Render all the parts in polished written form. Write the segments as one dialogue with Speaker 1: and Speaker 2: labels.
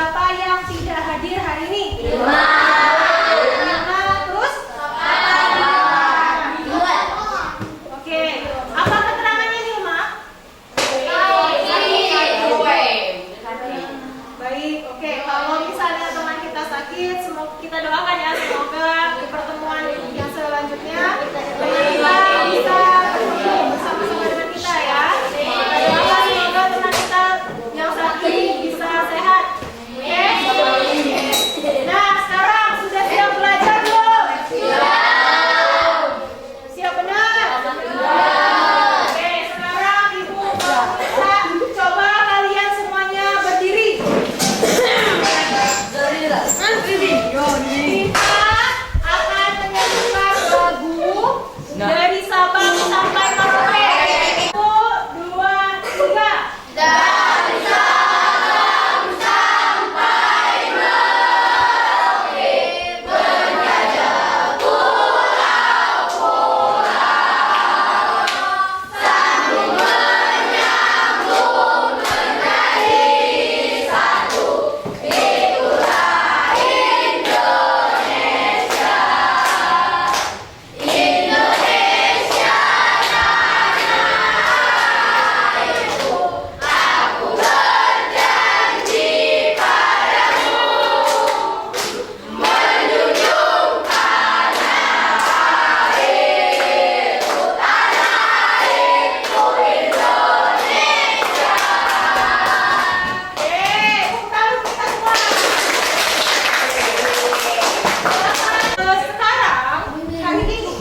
Speaker 1: siapa yang tidak hadir hari ini? 5. Terus? 2. Oke. Apa keterangannya nih, Ma? Baik. Oke. Kalau misalnya teman kita sakit, semoga kita doakan ya, semoga di pertemuan yang selanjutnya kita bisa bertemu bersama-sama dengan kita ya. Kita doakan semoga teman kita yang sakit bisa sehat. Oke? Nah, sekarang sudah siap belajar belum? Siap benar? Oke, sekarang Ibu minta coba kalian semuanya berdiri. Kita akan menyanyikan lagu dari Sabang sampai Merauke. 1, 2, 3. Dari Sabang sampai Merauke, berjajah pulau-pulau, sambung menyambung menjadi satu. Itulah Indonesia. Indonesia tanah airku, aku berjanji padamu, menjunjung tanah airku, Indonesia. Tepuk tangan kita semua. Sekarang, hari ini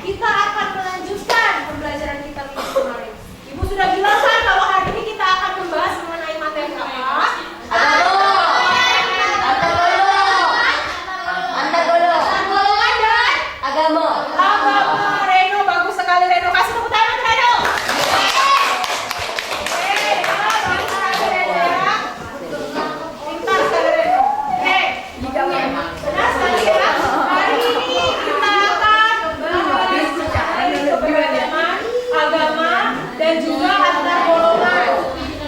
Speaker 1: kita akan melanjutkan pembelajaran kita minggu kemarin. Ibu sudah bilang kan kalau hari ini kita akan membahas mengenai materi apa? Golongan dan agama. Reno, bagus sekali Reno. Kasih tepuk tangan untuk Reno. Bagus sekali Reno ya. Pintar sekali Reno. Benar sekali ya. Hari ini kita akan membahas mengenai keberagaman agama dan juga antar golongan.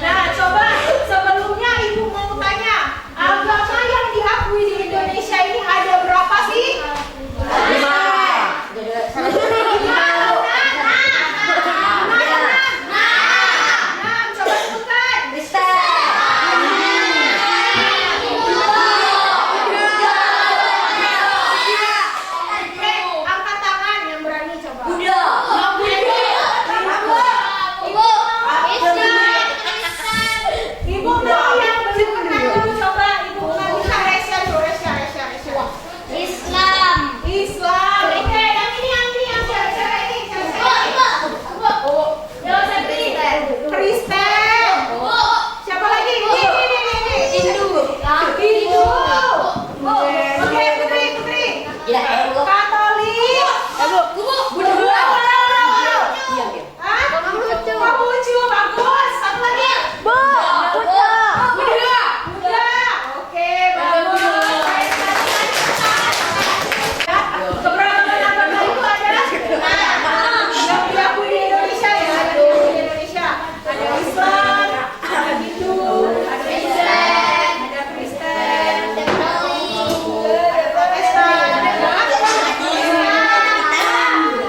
Speaker 1: Nah, coba sebelumnya Ibu mau tanya, agama yang diakui di Indonesia ini ada berapa sih? 5. Coba sebutkan. Angkat tangan yang berani coba. Ibu mau yang benar dulu coba. Ibu mau bisa Resya dulu. Resya. Islam. Oke, yang ini yang cewek-cewek ini. Kristen. Siapa lagi? Ini. Hindu. Oke, Putri. Katolik. Buddha. Hah? Konghucu. Bagus. Satu lagi. Buddha. Oke, bagus. Keberagaman agama itu ada yang diakui di Indonesia ya. Ada di Indonesia. Ada Islam, ada Hindu, ada Buddha, ada Kristen, ada Protestan,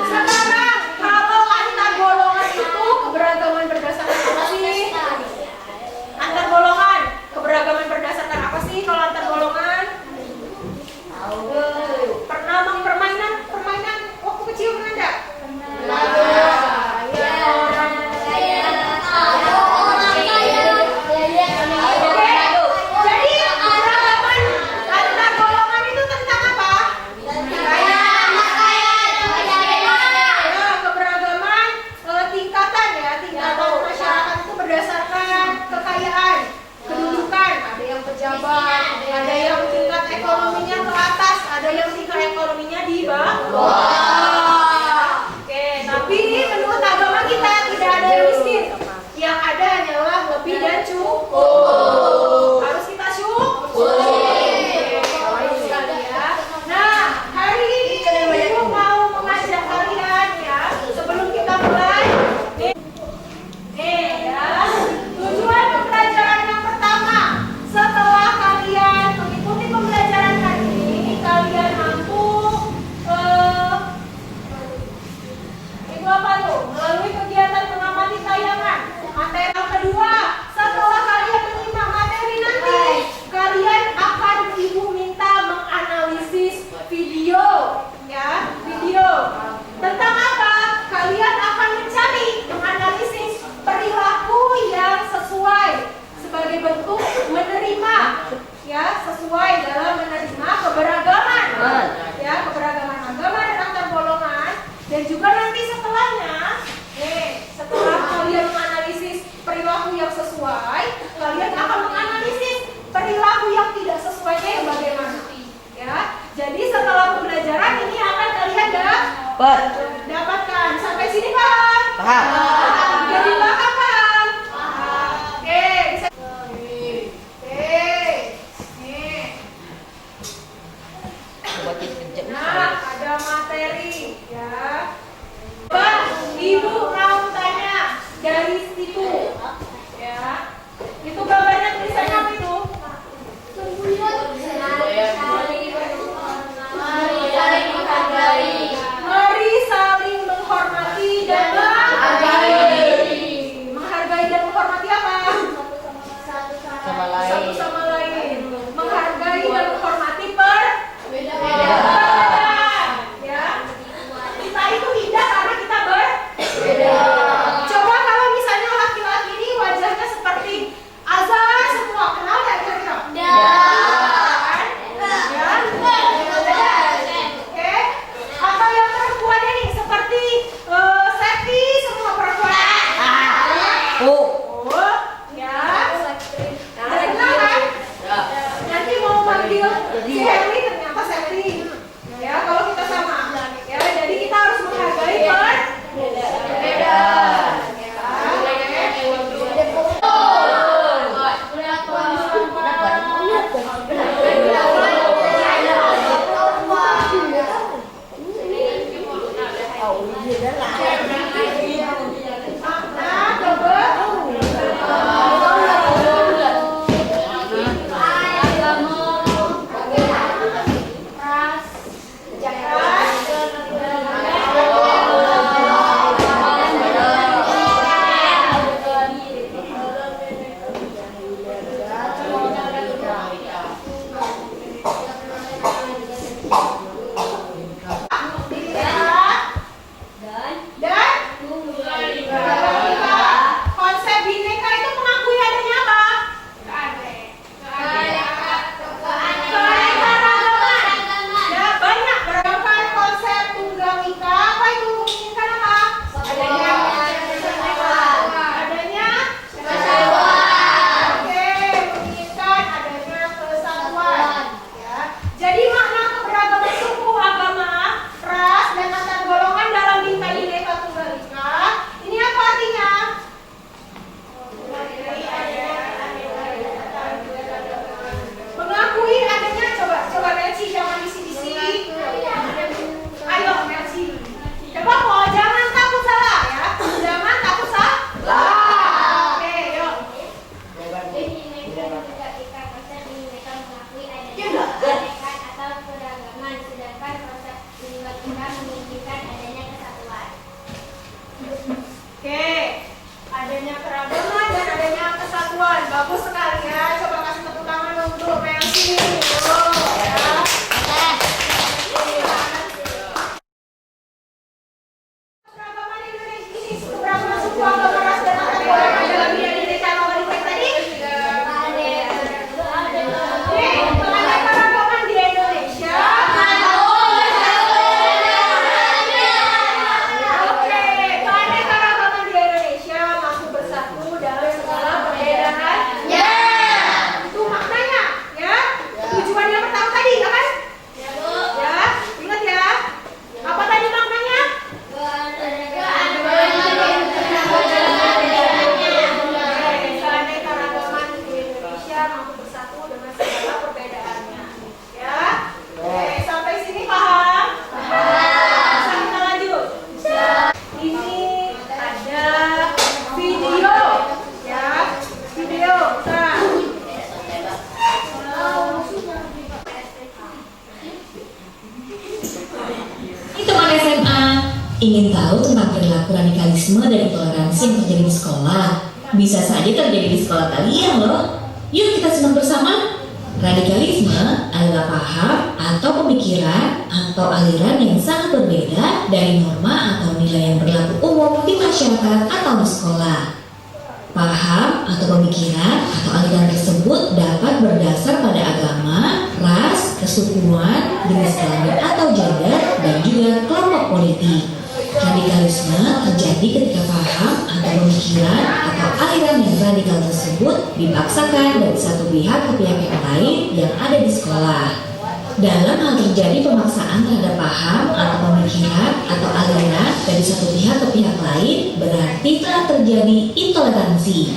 Speaker 1: Sekarang kalau antar golongan itu keberagaman berdasarkan apa sih? Antar golongan keberagaman berdasarkan apa sih kalau antar golongan? Pernah main permainan waktu kecil pernah enggak? Oke. Jadi keberagaman antar golongan itu tentang apa? Keberagaman tingkatan ya, tingkatan masyarakat itu berdasarkan kekayaan, kedudukan. Ada yang pejabat, ada yang tingkat ekonominya ke atas, ada yang tingkat ekonominya di bawah. Oke, tapi menurut agama kita tidak ada yang miskin. Yang ada hanyalah lebih dan cukup. Harus kita syukur. Bagus sekali ya. Nah, hari ini Ibu mau mengajak kalian ya, sebelum kita mulai. Nih ya, tujuan pembelajaran yang pertama setelah kalian ya, sesuai dalam menerima keberagaman, ya, keberagaman agama dan antar golongan. Dan juga nanti setelahnya, setelah kalian menganalisis perilaku yang sesuai, kalian akan menganalisis perilaku yang tidak sesuainya yang bagaimana, ya. Jadi setelah pembelajaran ini akan kalian dapatkan. Sampai sini paham? Paham. Jadi paham? Oke, bisa. Nah, ada materi, ya. Ibu mau tanya dari situ, ya. Itu gambarnya tulisannya apa itu? Mari saling menghormati dan menghargai. Menghargai dan menghormati apa? Satu sama lain. Menghargai dan menghormati perbedaan. Ya. Kita itu indah karena kita berbeda. Coba kalau misalnya laki-laki ini wajahnya seperti Azhar semua, kenal nggak kira-kira? Atau yang perempuannya nih seperti Septi semua perempuan. Ya. Kenal kan? Nanti mau manggil si Heri ternyata Septi. Ya, kalau kita sama. Ya, jadi kita harus menghargai perbedaan.
Speaker 2: Ingin tahu tentang perilaku radikalisme dan intoleransi yang terjadi di sekolah? Bisa saja terjadi di sekolah kalian loh. Yuk kita simak bersama. Radikalisme adalah paham atau pemikiran atau aliran yang sangat berbeda dari norma atau nilai yang berlaku umum di masyarakat atau di sekolah. Paham atau pemikiran atau aliran tersebut dapat berdasar pada agama, ras, kesukuan, jenis kelamin atau gender, dan juga kelompok politik. Radikalisme terjadi ketika paham atau pemikiran atau aliran yang radikal tersebut dipaksakan dari satu pihak ke pihak yang lain yang ada di sekolah. Dalam hal terjadi pemaksaan terhadap paham atau pemikiran atau aliran dari satu pihak ke pihak lain, berarti telah terjadi intoleransi.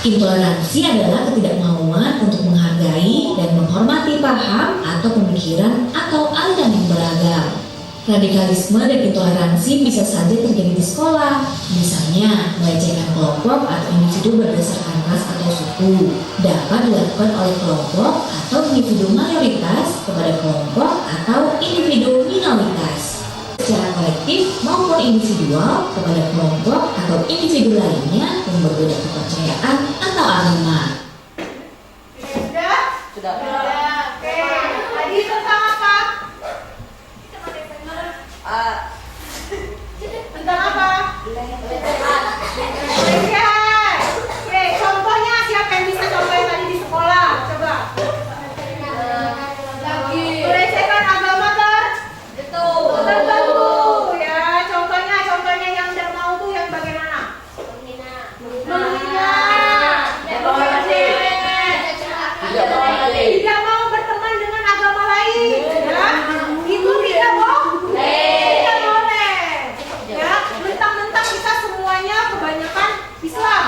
Speaker 2: Intoleransi adalah ketidakmauan untuk menghargai dan menghormati paham atau pemikiran atau aliran yang beragam. Radikalisme dan intoleransi bisa saja terjadi di sekolah, misalnya melecehkan kelompok atau individu berdasarkan ras atau suku, dapat dilakukan oleh kelompok atau individu mayoritas kepada kelompok atau individu minoritas, secara kolektif maupun individual kepada kelompok atau individu lainnya yang berbeda kepercayaan atau agama.
Speaker 1: Sudah? Oke. Tadi tentang apa? Tentang apa? Oke, contohnya siapa yang bisa contohin tadi di sekolah? Coba. Melecehkan agama tertentu ya. Contohnya yang tidak mau tuh yang bagaimana? Menghina. Tidak mau berteman dengan agama lain, ya. Itu tidak boleh. Ya, mentang-mentang kita semuanya kebanyakan Islam.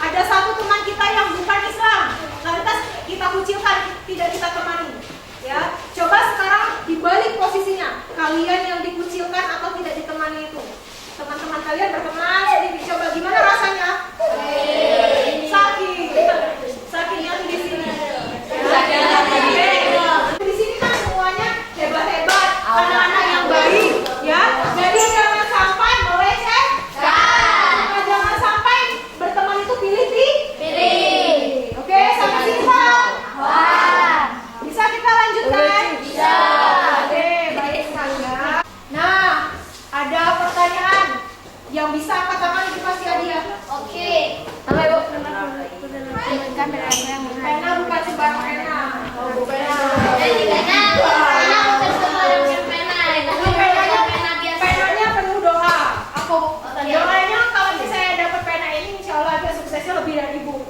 Speaker 1: Ada satu teman kita yang bukan Islam, lantas kita kucilkan, tidak kita temani. Ya, coba sekarang dibalik posisinya, kalian yang dikucilkan atau tidak ditemani itu, teman-teman kalian berteman sendiri, coba gimana rasanya? Sakitnya tuh di sini. Di sini kan semuanya hebat-hebat, anak-anak yang baik, ya. Jadi jangan sampai melecehkan. Jangan sampai berteman itu pilih. Oke, sampai sini Pak. Bisa kita lanjutkan? Bisa. Oke, baik sekali ya. Nah, ada pertanyaan yang bisa angkat tangan dikasih hadiah.
Speaker 3: Oke.
Speaker 1: Apa Ibu?
Speaker 3: Pena
Speaker 1: Bukan sembarang pena. Oh, pena. Penanya penuh doa. Doanya kalau saya dapat pena ini, insya Allah agak suksesnya lebih dari Ibu.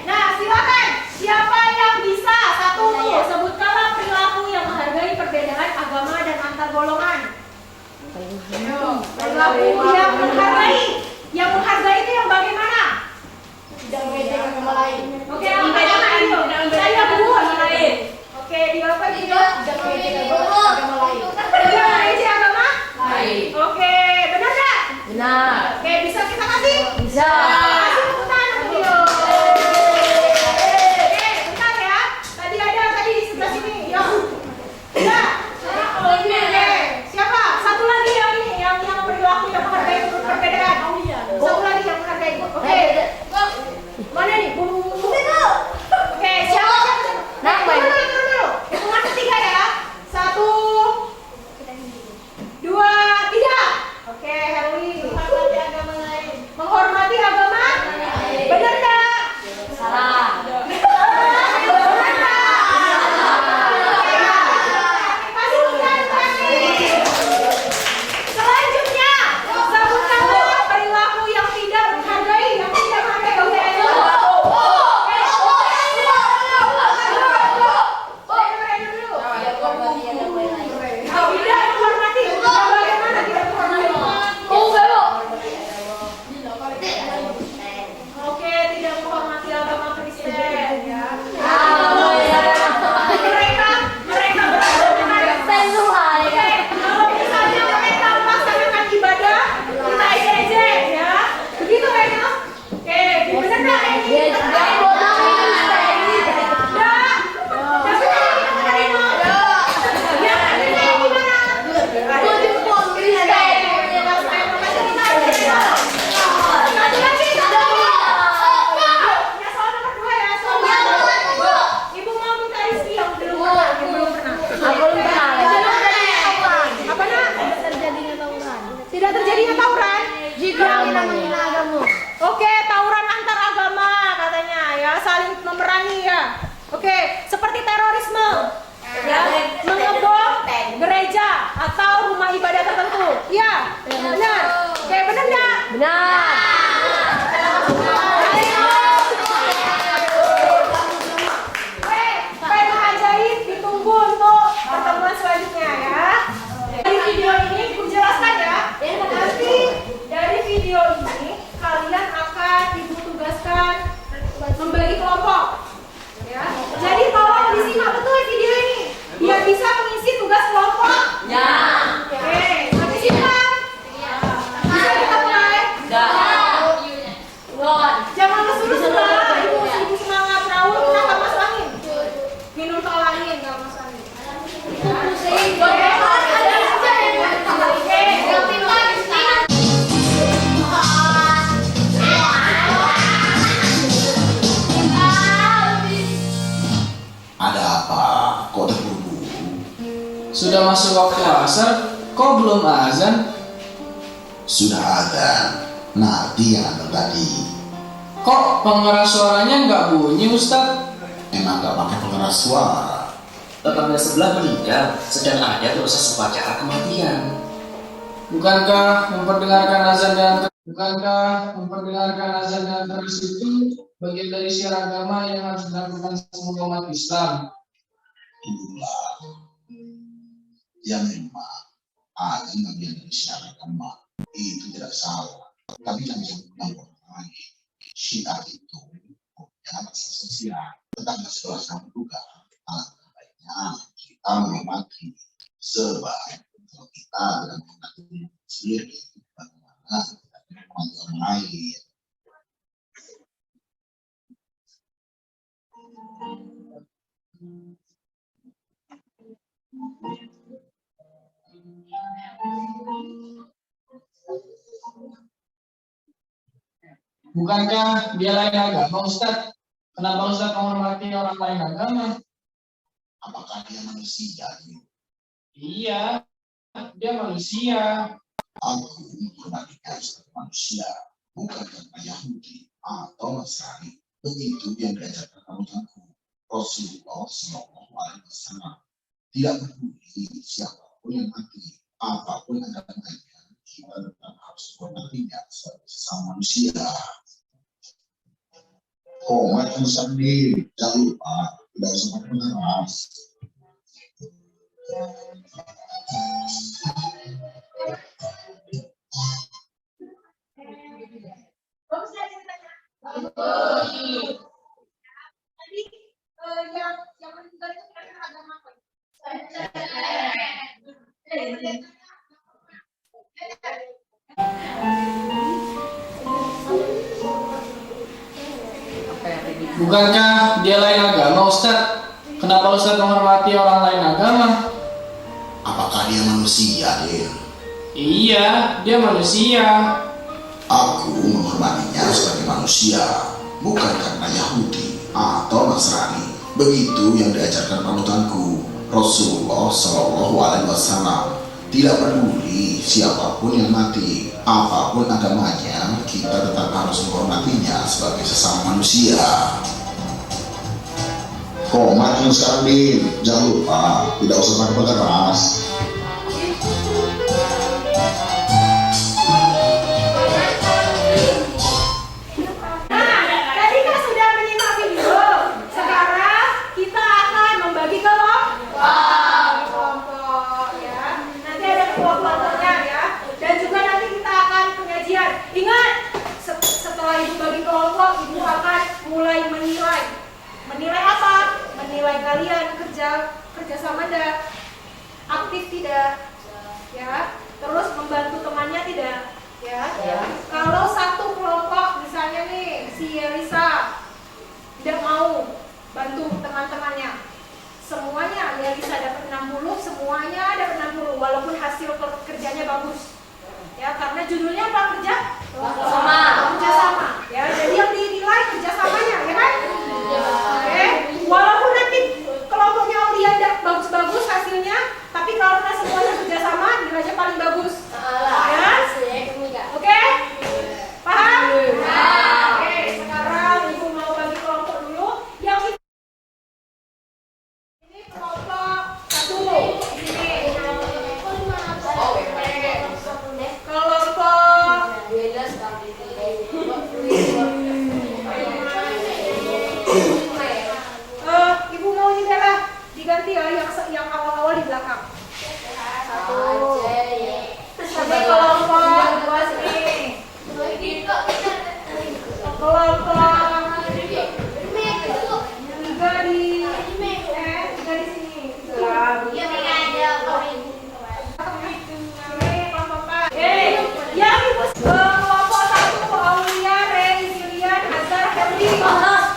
Speaker 1: Nah, silakan. Siapa yang bisa? Satu tuh, sebutkanlah perilaku yang menghargai perbedaan agama dan antar golongan. Perilaku yang menghargai. Yang menghargai itu yang bagaimana? Tidak mengejek agama lain. Oke, apa itu? Saya buat lain. Oke, di apa itu? Tidak mengejek agama lain. Tidak mengejek agama lain. Oke, benar nggak?
Speaker 3: Benar.
Speaker 1: Oke, bisa kita kasih?
Speaker 3: Bisa.
Speaker 1: Kasih tepuk tangan untuk dia. Oke, bentar ya. Tadi di sebelah sini. Yuk. Ya. Oke. Siapa? Satu lagi yang ini, yang perilaku yang menghargai perbedaan. Satu lagi yang menghargai. Oke. Mana nih? Oke, siapa?
Speaker 3: Sudah masuk waktu asar, kok belum azan?
Speaker 4: Sudah ada. Nanti yang antar tadi.
Speaker 3: Kok pengeras suaranya nggak bunyi, Ustadz?
Speaker 4: Emang gak pakai pengeras suara?
Speaker 5: Tetangga sebelah meninggal, sedang ada proses upacara kematian.
Speaker 3: Bukankah memperdengarkan azan dan terus itu bagian dari syiar agama yang harus dilakukan semua umat Islam?
Speaker 4: Itulah. Ya memang ada bagian dari syiar agama. Itu tidak salah. Tapi jangan bilang orang lain. Syiar itu punya rasa sosial. Tetangga sebelah kamu juga. Alangkah baiknya kita menghormati. Sebab kalau kita tidak menghormati sendiri, bagaimana kita menghormati orang lain?
Speaker 3: Bukankah dia lain agama, Ustadz? Kenapa Ustadz menghormati orang lain agama?
Speaker 4: Apakah dia manusia?
Speaker 3: Iya, dia manusia.
Speaker 4: Aku menghormatinya sebagai manusia, bukan karena Yahudi atau Nasrani. Begitu yang diajarkan panutanku, Rasulullah SAW. Tidak peduli siapapun yang mati, apapun agamanya, kita tetap harus menghormatinya sebagai sesama manusia. Hormat sendiri, jangan lupa tidak usah pakai pengeras.
Speaker 1: Bagus ya ceritanya? Tadi yang meninggal itu kira-kira agama apa?
Speaker 3: Bukankah dia lain agama, Ustadz? Kenapa Ustadz menghormati orang lain agama?
Speaker 4: Apakah dia manusia, Dir?
Speaker 3: Iya, dia manusia.
Speaker 4: Aku menghormatinya sebagai manusia, bukan karena Yahudi atau Nasrani. Begitu yang diajarkan panutanku, Rasulullah SAW. Tidak peduli siapapun yang mati, apapun agamanya, kita tetap harus menghormatinya sebagai sesama manusia. Hormat yang sekarang, Din. Jangan lupa, tidak usah pakai pengeras.
Speaker 1: Tadi kan sudah menyimak video. Sekarang kita akan membagi kelompok ya. Nanti ada kelompok-kelompoknya ya. Dan juga nanti kita akan pengajian. Ingat, setelah ibu bagi kelompok, ibu akan mulai menilai. Menilai apa? Menilai kalian kerja sama tidak, aktif tidak, ya. Terus membantu temannya tidak, ya. Kalau satu kelompok misalnya nih si Elisa tidak mau bantu teman-temannya, semuanya Elisa dapat 60, semuanya dapat 60 walaupun hasil kerjanya bagus, ya, karena judulnya apa? Kerja sama, ya. Jadi yang dinilai kerjasamanya, ya kan? Oke, walaupun nanti kelompoknya Aulia bagus-bagus hasilnya, tapi kalau semuanya kerjasama nilainya paling bagus, ya. Oke? Paham? Oke, sekarang ibu mau bagi kelompok dulu. Yang ini kelompok 1 di sini. Kelompok ibu mau ini lah diganti ya yang awal-awal di belakang. 1. Sampai kelompok 2 sini. Kelompok 3 di sini. Yang ibu kelompok 1 Aulia, Rey, Zilian, Azhar, Herdi. Kelompok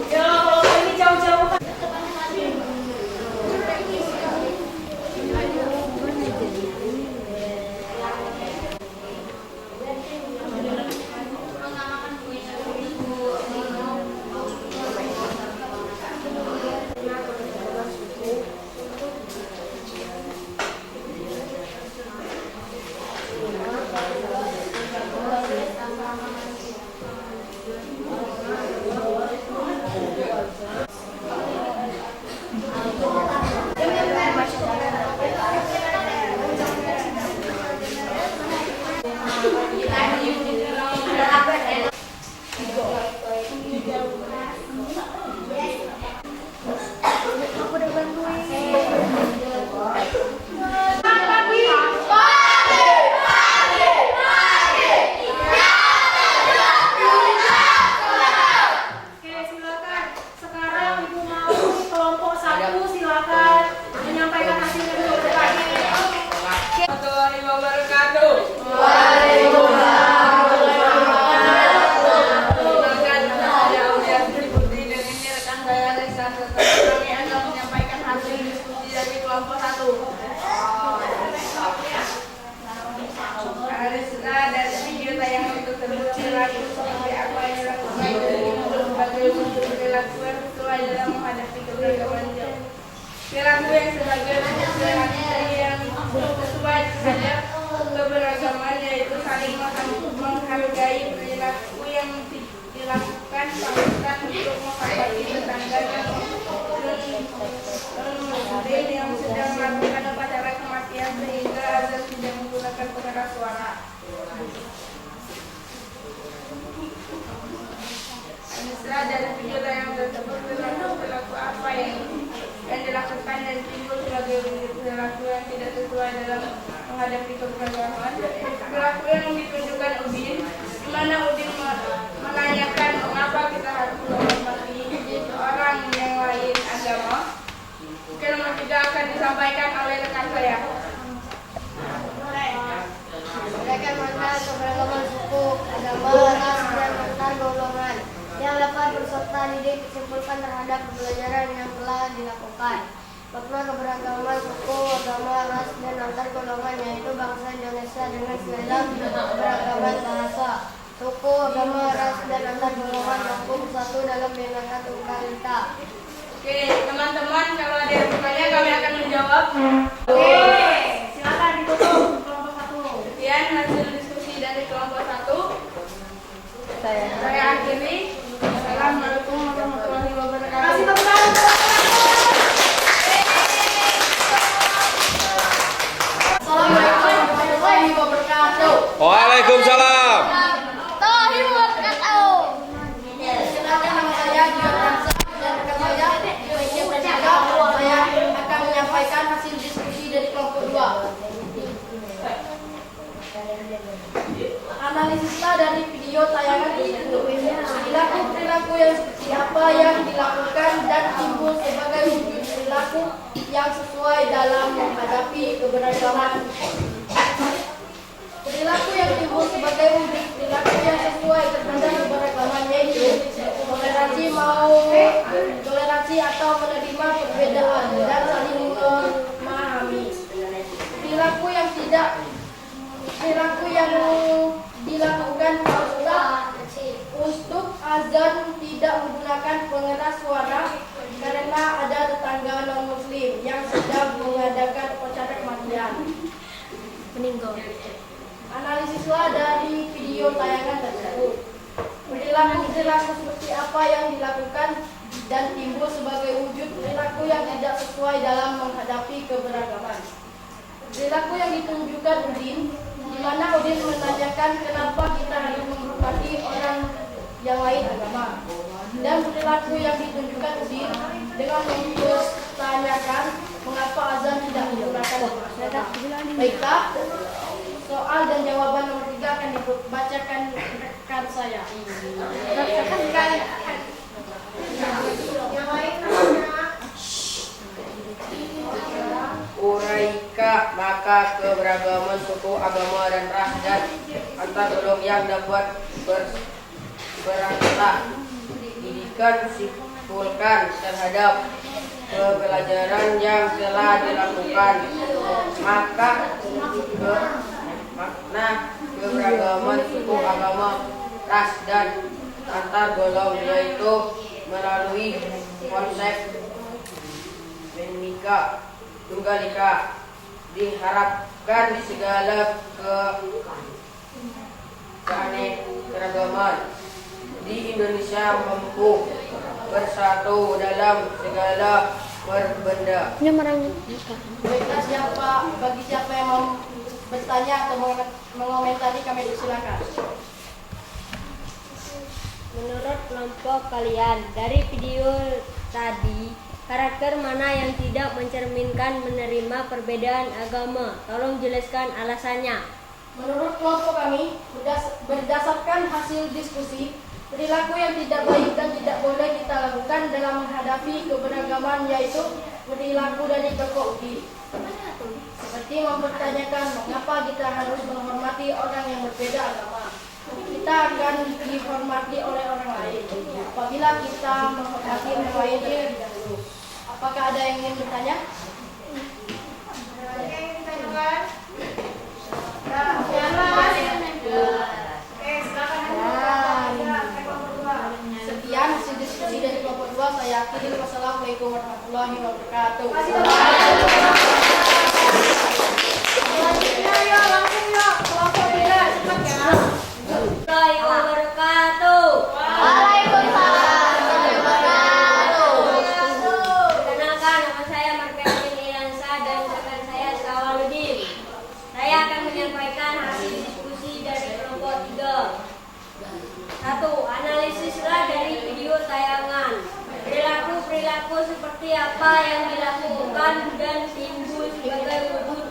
Speaker 1: Ya, kalau ini jauh-jauh kan. Oke, silakan. Sekarang Ibu mau kelompok 1 silakan menyampaikan hasilnya dulu berkali.
Speaker 6: Warahmatullahi wabarakatuh. Perkenalkan, saya Aulia Sri Putri dan ini rekan saya Reza. Kami akan menyampaikan hasil diskusi dari kelompok 1. Harisna dari video tayangan tersebut perilaku seperti apa yang dilakukan dari berbagai bentuk perilaku yang sesuai dalam menghadapi keberagaman jauh. Perilaku yang sebagai bentuk perilaku yang sesuai terhadap keberagaman yaitu saling menghargai, perilaku yang dilakukan pamitan untuk menghormati tetangga dan muslim yang sedang melakukan upacara kematian sehingga azan tidak menggunakan pengeras suara. Misal dari video tayangan tersebut perilaku apa yang dilakukan dan timbul sebagai wujud perilaku yang tidak sesuai dalam menghadapi keberagaman. Perilaku yang ditunjukkan Udin, di mana Udin menanyakan mengapa kita harus menghormati orang yang lain agama. Mungkin nomor 3 akan disampaikan oleh rekan saya.
Speaker 7: Mereka mengenal keberagaman suku, agama, ras, dan antar golongan yang dapat berserta didik disimpulkan terhadap pembelajaran yang telah dilakukan. Makna keberagaman suku, agama, ras, dan antar golongan yaitu bangsa Indonesia dengan segala keberagaman bahasa, suku, agama, ras, dan antar golongan mampu bersatu dalam Bhinneka Tunggal Ika.
Speaker 6: Oke, teman-teman, kalau ada yang bertanya kami akan menjawab.
Speaker 1: Oke, silakan ditutup kelompok 1.
Speaker 6: Sekian hasil diskusi dari kelompok 1. Saya akhiri. Assalamualaikum warahmatullahi wabarakatuh.
Speaker 1: Kasih tepuk tangan.
Speaker 6: Assalamualaikum warahmatullahi wabarakatuh.
Speaker 8: Waalaikumsalam.
Speaker 6: Silakan, nama saya Gior Ramsa dan rekan saya Maikia Pratika. Saya akan menyampaikan hasil diskusi dari kelompok 2. Analisislah dari video tayangan tersebut. Perilaku yang seperti apa yang dilakukan dan timbul sebagai wujud perilaku yang sesuai dalam menghadapi keberagaman. Perilaku yang timbul sebagai wujud perilaku yang sesuai terhadap keberagaman yaitu toleransi atau menerima perbedaan dan saling memahami. Perilaku yang dilakukan untuk azan tidak menggunakan pengeras suara karena ada tetangga non-muslim yang sedang mengadakan upacara kematian. Analisislah dari video tayangan tersebut. Perilaku seperti apa yang dilakukan dan timbul sebagai wujud perilaku yang tidak sesuai dalam menghadapi keberagaman. Perilaku yang ditunjukkan Udin, di mana Udin menanyakan kenapa kita harus menghormati orang yang lain agama. Dan perilaku yang ditunjukkan Udin dengan mempertanyakan mengapa azan tidak menggunakan suara. Baiklah, soal dan jawaban nomor 3 akan dibacakan rekan saya.
Speaker 1: Yang lain namanya.
Speaker 6: Uraika, maka keberagaman suku, agama, dan ras dan antar golongan yang dapat berangkat didikan simpulkan terhadap pembelajaran yang telah dilakukan, maka makna keberagaman suku, agama, ras, dan antar golongan yaitu melalui konsep Bhinneka Tunggal Ika. Diharapkan segala keanekaragaman di Indonesia mampu bersatu dalam segala berbenda. Bagi siapa yang mau bertanya atau mengomentari, kami silakan.
Speaker 7: Menurut kelompok kalian, dari video tadi, karakter mana yang tidak mencerminkan menerima perbedaan agama? Tolong jelaskan alasannya.
Speaker 6: Menurut kelompok kami, berdasarkan hasil diskusi, perilaku yang tidak baik dan tidak boleh kita lakukan dalam menghadapi keberagaman yaitu perilaku dari tokoh diri. Seperti mempertanyakan mengapa kita harus menghormati orang yang berbeda agama. Kita akan dihormati oleh orang lain. Apabila kita menghormati orang lain terlebih dahulu. Apakah ada yang ingin bertanya?
Speaker 1: Ada yang ingin ditanyakan? Oke, silakan.
Speaker 6: Sekian hasil diskusi dari kelompok 2. Saya akhiri. Wassalamualaikum warahmatullahi wabarakatuh.
Speaker 1: Selanjutnya yuk, langsung yuk. Kelompok 3, cepat ya.
Speaker 7: Warahmatullahi wabarakatuh.
Speaker 1: Waalaikumsalam.
Speaker 7: Perkenalkan, nama saya Marfiatin Iriansa dan rekan saya Sawaludin. Saya akan menyampaikan hasil diskusi dari kelompok 3. 1. Analisislah dari video tayangan. Perilaku seperti apa yang dilakukan dan timbul sebagai wujud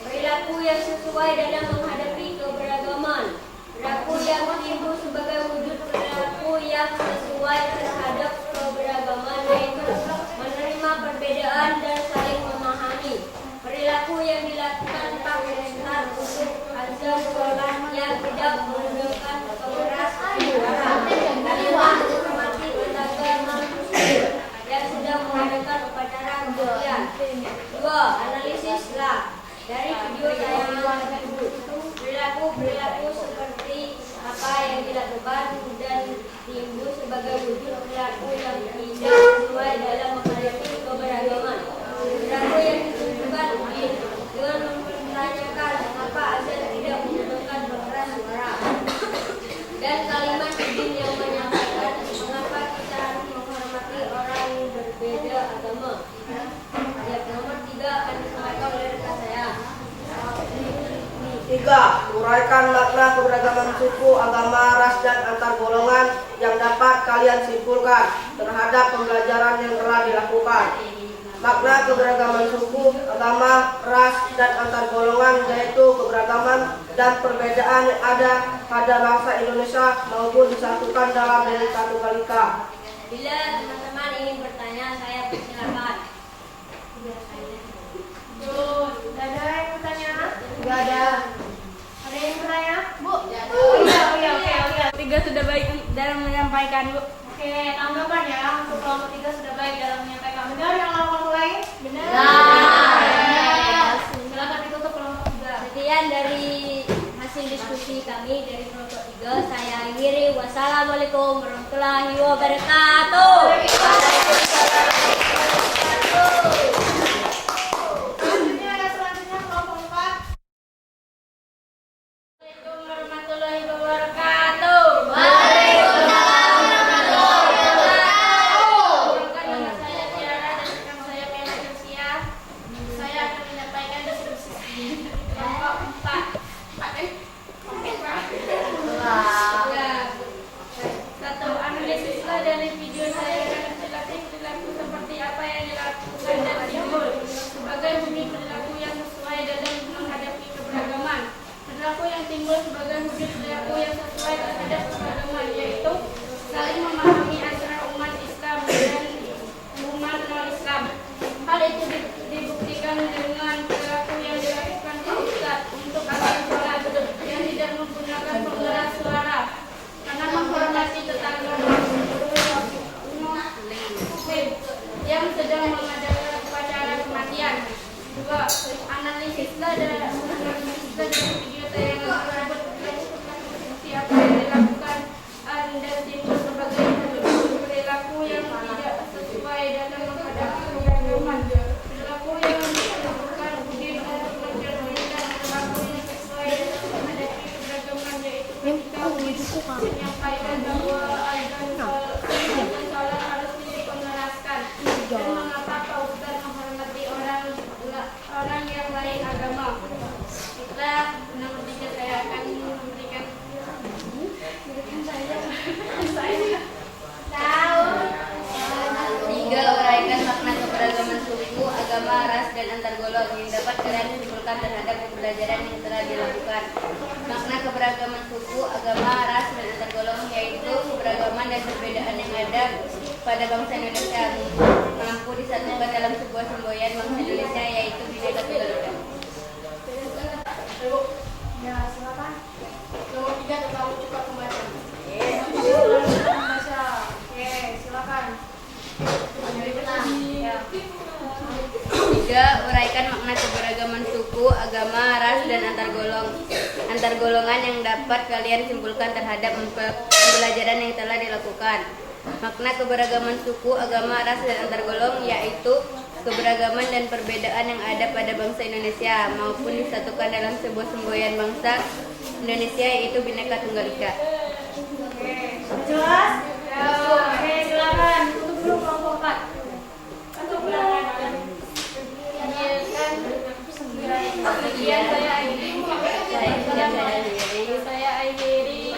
Speaker 7: perilaku yang sesuai dalam menghadapi keberagaman. Perilaku yang timbul sebagai wujud perilaku yang sesuai terhadap keberagaman yaitu menerima perbedaan dan saling memahami. Perilaku yang dilakukan tanpa dasar untuk azam sholat yang tidak menggunakan keras suara. Kalimat menghormati lembaga manusia yang sedang mengadakan upacara pengajian. 2. Analisislah dari video tayangan tersebut. Perilaku seperti apa yang dilakukan dan timbul sebagai wujud perilaku yang tidak sesuai dalam menghadapi keberagaman. Perilaku yang ditunjukkan dengan mempertanyakan mengapa azan tidak menggunakan pengeras suara. Dan kalimat izin yang menyampaikan mengapa kita harus menghormati orang yang berbeda agama. Ayat nomor 3 akan disampaikan oleh rekan saya.
Speaker 6: 3. Uraikan makna keberagaman suku, agama, ras, dan antar golongan yang dapat kalian simpulkan terhadap pembelajaran yang telah dilakukan. Makna keberagaman suku, agama, ras, dan antar golongan yaitu keberagaman dan perbedaan yang ada pada bangsa Indonesia maupun disatukan dalam Bhinneka Tunggal Ika.
Speaker 7: Bila teman-teman ingin bertanya, saya persilakan.
Speaker 1: Tidak ada yang bertanya?
Speaker 6: Tidak ada.
Speaker 1: Ada yang bertanya? Bu?
Speaker 7: Oh
Speaker 1: Iya.
Speaker 7: 3 sudah baik dalam menyampaikan, Bu.
Speaker 1: Oke, tanggapan ya untuk kelompok 3 sudah baik dalam menyampaikan. Benar yang kelompok lain? Benar. Silakan ditutup kelompok 3.
Speaker 7: Sekian dari hasil diskusi kami dari kelompok 3. Saya akhiri. Wassalamualaikum warahmatullahi wabarakatuh.
Speaker 1: Selanjutnya kelompok 4.
Speaker 7: Assalamualaikum warahmatullahi wabarakatuh.
Speaker 1: Nama saya Tiara dan rekan saya Piala Persia. Saya akan menyampaikan diskusi kelompok 4. Satu, analisislah dari video tayangan perilaku seperti apa yang dilakukan dan timbul sebagai wujud perilaku yang sesuai dalam menghadapi keberagaman. Perilaku yang timbul sebagai wujud perilaku yang sesuai terhadap keberagaman yaitu saling memahami antara umat Islam dan umat non-Islam. Hal itu dibuktikan dengan perilaku yang dilakukan Pak Ustadz untuk azan sholat yang tidak menggunakan pengeras suara karena menghormati tetangga
Speaker 6: timbul sebagai perilaku yang tidak sesuai dalam menghadapi keberagaman. Perilaku yang menimbulkan budi pekerti dan perilaku yang sesuai dalam menghadapi keberagaman, yaitu ketika menyampaikan bahwa azan salat harus dipengeraskan dan mengapa Pak Ustaz menghormati orang yang lain agama. Itulah nomor 3 saya akan memberikan
Speaker 9: Tiga, uraikan makna keberagaman suku, agama, ras, dan antar golongan yang dapat kalian simpulkan terhadap pembelajaran yang telah dilakukan. Makna keberagaman suku, agama, ras, dan antar golongan yaitu keberagaman dan perbedaan yang ada pada bangsa Indonesia mampu disatukan dalam sebuah semboyan bangsa Indonesia yaitu Bhinneka Tunggal Ika.
Speaker 6: Ya, silakan. Nomor 3 terlalu cepat membaca. Oke, silakan.
Speaker 9: Tiga, uraikan makna keberagaman suku, agama, ras, dan antar golongan yang dapat kalian simpulkan terhadap pembelajaran yang telah dilakukan. Makna keberagaman suku, agama, ras, dan antar golongan yaitu keberagaman dan perbedaan yang ada pada bangsa Indonesia maupun disatukan dalam sebuah semboyan bangsa Indonesia yaitu Bhinneka Tunggal Ika.
Speaker 1: Jelas? Oke, silakan. Untuk dulu kelompok 4. Untuk belakang.
Speaker 6: Kemudian saya akhiri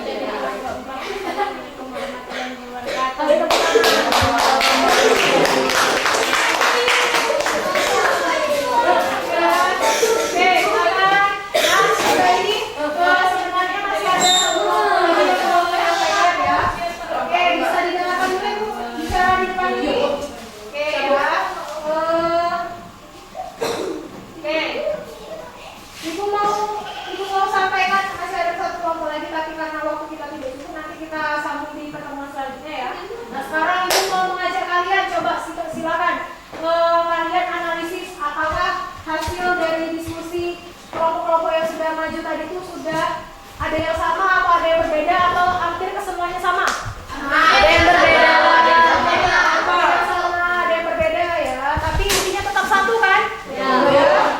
Speaker 6: dari kelompok 4. Assalamualaikum warahmatullahi wabarakatuh.
Speaker 1: Ada yang sama atau ada yang berbeda atau hampir kesemuanya sama? Ada yang berbeda. Ada yang sama, ada yang berbeda ya. Tapi intinya tetap satu kan? Ya.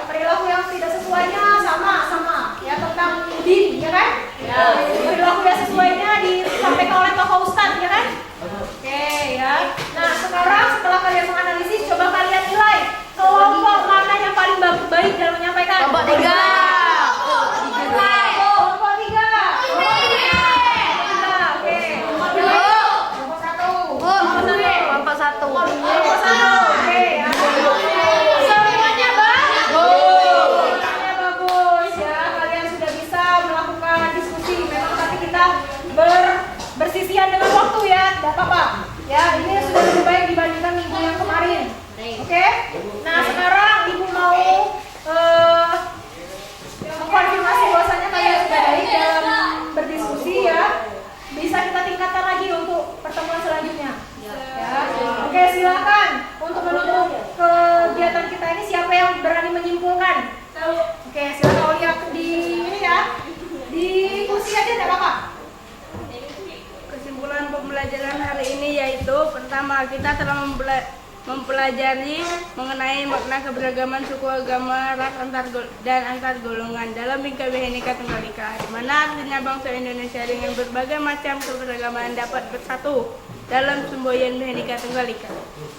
Speaker 1: Perilaku yang tidak sesuainya sama. Ya tentang din, ya kan? Ya. Perilaku yang sesuainya disampaikan oleh tokoh ustadz, ya kan? Oke ya. Nah sekarang setelah kalian menganalisis, coba kalian nilai kelompok mana yang paling baik dalam menyampaikan.
Speaker 9: Kelompok 3.
Speaker 1: Bersisian dengan waktu ya, tidak apa-apa. Ya, ini sudah lebih baik dibandingkan minggu yang kemarin. Oke? Nah, sekarang Ibu mau mengkonfirmasi bahwasanya kalian sudah baik dalam berdiskusi ya. Bisa kita tingkatkan lagi untuk pertemuan selanjutnya. Ya. Oke, silakan untuk menutup kegiatan kita ini siapa yang berani menyimpulkan? Oke, silakan lihat di ini ya. Di kursi aja tidak apa-apa.
Speaker 6: Kesimpulan pembelajaran hari ini yaitu pertama, kita telah mempelajari mengenai makna keberagaman suku, agama, ras, dan antar golongan dalam Bhinneka Tunggal Ika, di mana artinya bangsa Indonesia dengan berbagai macam keberagaman dapat bersatu dalam semboyan Bhinneka Tunggal Ika.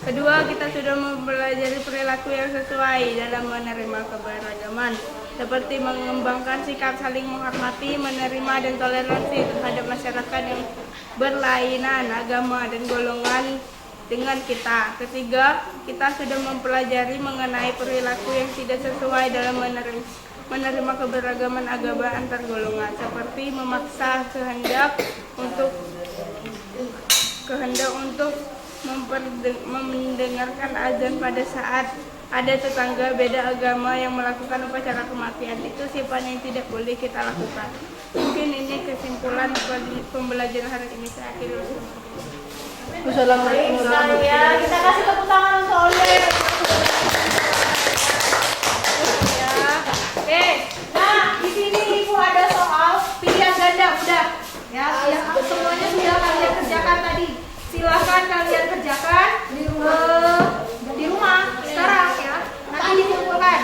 Speaker 6: Kedua, kita sudah mempelajari perilaku yang sesuai dalam menerima keberagaman, seperti mengembangkan sikap saling menghormati, menerima, dan toleransi terhadap masyarakat yang berlainan agama dan golongan dengan kita. Ketiga, kita sudah mempelajari mengenai perilaku yang tidak sesuai dalam menerima keberagaman agama antar golongan, seperti memaksa kehendak untuk mendengarkan azan pada saat ada tetangga beda agama yang melakukan upacara kematian. Itu sifat yang tidak boleh kita lakukan. Mungkin ini kesimpulan pembelajaran hari ini. Saya akhiri.
Speaker 1: Assalamualaikum warahmatullahi wabarakatuh. Kita kasih tepuk tangan untuk Oleh. Ya. Oke. Nah, di sini Ibu ada soal pilihan ganda. Udah. Ya, semuanya sudah kalian kerjakan tadi. Silahkan kalian kerjakan di rumah sekarang ya. Nanti dikumpulkan.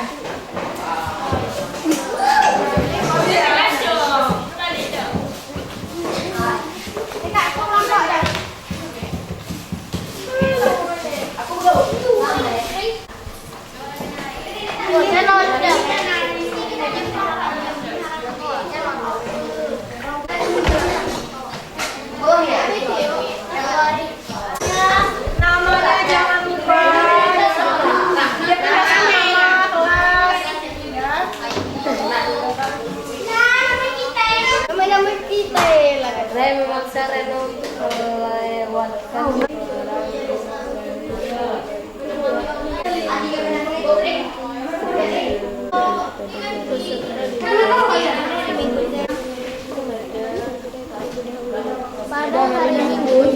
Speaker 1: Namanya jangan lupa. Dia kerjakan nama kelas.
Speaker 7: Nama kita lah.
Speaker 6: Saya memaksa Reno untuk melewatkan
Speaker 7: Pada hari Minggu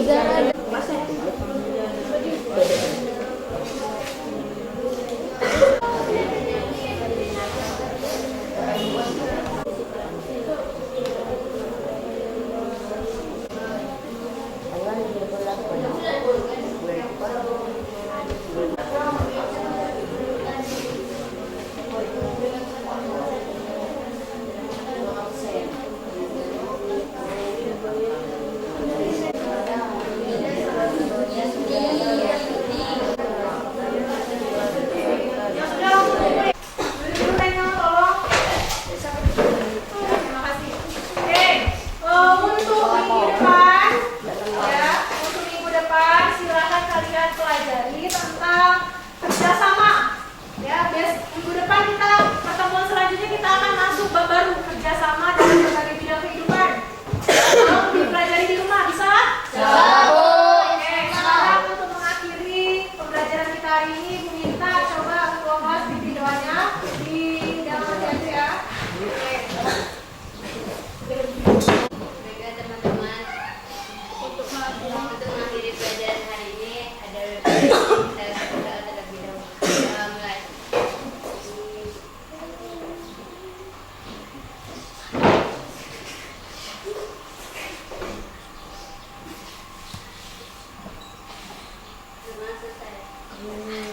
Speaker 9: Termasuk saya.